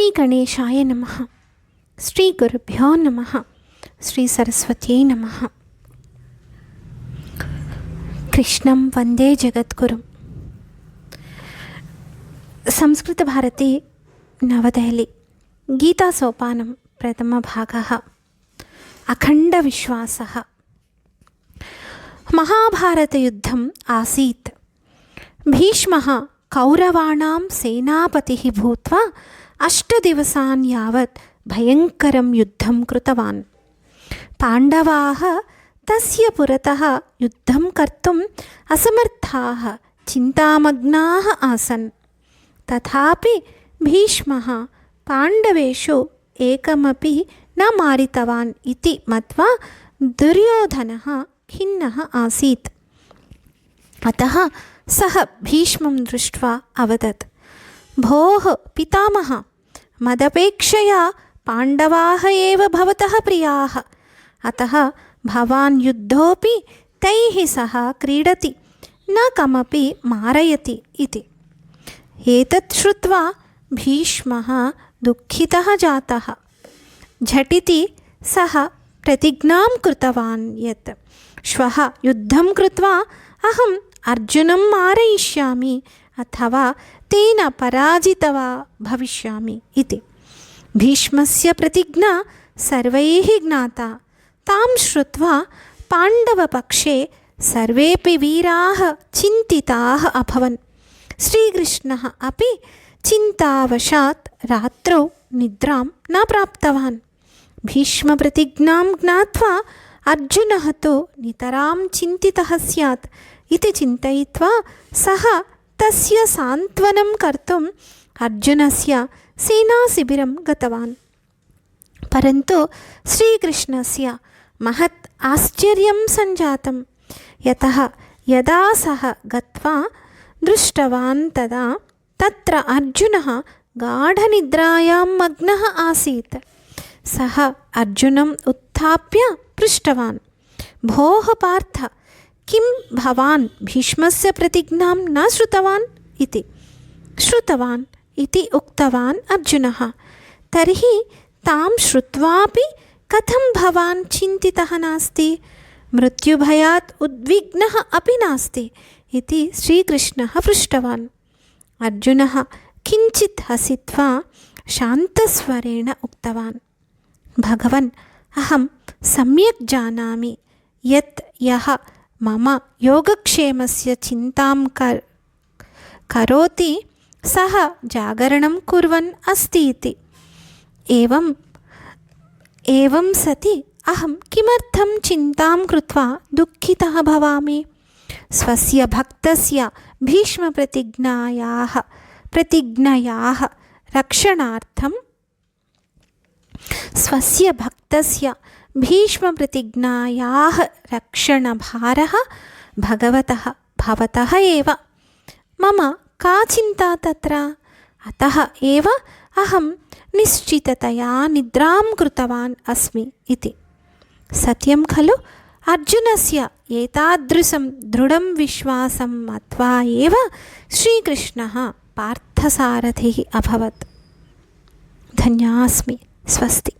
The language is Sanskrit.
శ్రీ గణేశాయ నమః. శ్రీ గురుభ్యో నమః. శ్రీ సరస్వత్యై నమః. కృష్ణం వందే జగద్గురుం. సంస్కృత భారతి నవదెహలి. గీతా సోపానం ప్రథమ భాగః. అఖండ విశ్వాసః. మహాభారతయుద్ధం ఆసీత్. భీష్మः కౌరవాణాం సేనాపతిः భూత్వా 8 दिवसान् यावत् भयङ्करं युद्धं कृतवान्. पाण्डवाः तस्य पुरतः युद्धं कर्तुम् असमर्थाः चिन्तामग्नाः आसन्. तथापि भीष्मः पाण्डवेषु एकमपि न मारितवान् इति मत्वा दुर्योधनः खिन्नः आसीत्. अतः सः भीष्मं दृष्ट्वा अवदत्, भोः पितामह, मदपेक्षया पाण्डवाः एव भवतः प्रियाः. अतः भवान् युद्धोऽपि तैः सह क्रीडति, न कमपि मारयति इति. एतत् श्रुत्वा भीष्मः दुःखितः जातः. झटिति सः प्रतिज्ञां कृतवान् यत् श्वः युद्धं कृत्वा अहम् अर्जुनं मारयिष्यामि अथवा तेन पराजितवा भविष्यामि इति. भीष्मस्य प्रतिज्ञा सर्वैः ज्ञाता. तां श्रुत्वा पाण्डवपक्षे सर्वेपि वीराः चिन्तिताः अभवन्. श्रीकृष्णः अपि चिन्तावशात् रात्रौ निद्रां न प्राप्तवान्. भीष्मप्रतिज्ञां ज्ञात्वा अर्जुनः तु नितरां चिन्तितः स्यात् इति चिन्तयित्वा सः तस्य सान्त्वनं कर्तुम् अर्जुनस्य सेनाशिबिरं गतवान्. परन्तु श्रीकृष्णस्य महत् आश्चर्यं सञ्जातं. यतः यदा सः गत्वा दृष्टवान् तदा तत्र अर्जुनः गाढनिद्रायां मग्नः आसीत्. सः अर्जुनम् उत्थाप्य पृष्टवान्, भोः पार्थ, किं भवान् भीष्मस्य प्रतिज्ञां न श्रुतवान् इति. श्रुतवान् इति उक्तवान् अर्जुनः. तर्हि तां श्रुत्वापि कथं भवान् चिन्तितः नास्ति, मृत्युभयात् उद्विग्नः अपि नास्ति इति श्रीकृष्णः पृष्टवान्. अर्जुनः किञ्चित् हसित्वा शान्तस्वरेण उक्तवान्, भगवन्, अहं सम्यक् जानामि यत् यः मम योगक्षेमस्य चिन्तां करोति सः जागरणं कुर्वन् अस्ति इति. एवं सति अहं किमर्थं चिन्तां कृत्वा दुःखितः भवामि. स्वस्य भक्तस्य भीष्मप्रतिज्ञायाः रक्षणार्थं स्वस्य भक्तस्य भीष्मप्रतिज्ञायाः रक्षणभारः भवतः एव. मम का चिन्ता तत्र. अतः एव अहं निश्चिततया निद्रां कृतवान् अस्मि इति. सत्यं खलु. अर्जुनस्य एतादृशं दृढं विश्वासं मत्वा एव श्रीकृष्णः पार्थसारथिः अभवत्. धन्यास्मि. स्वस्ति.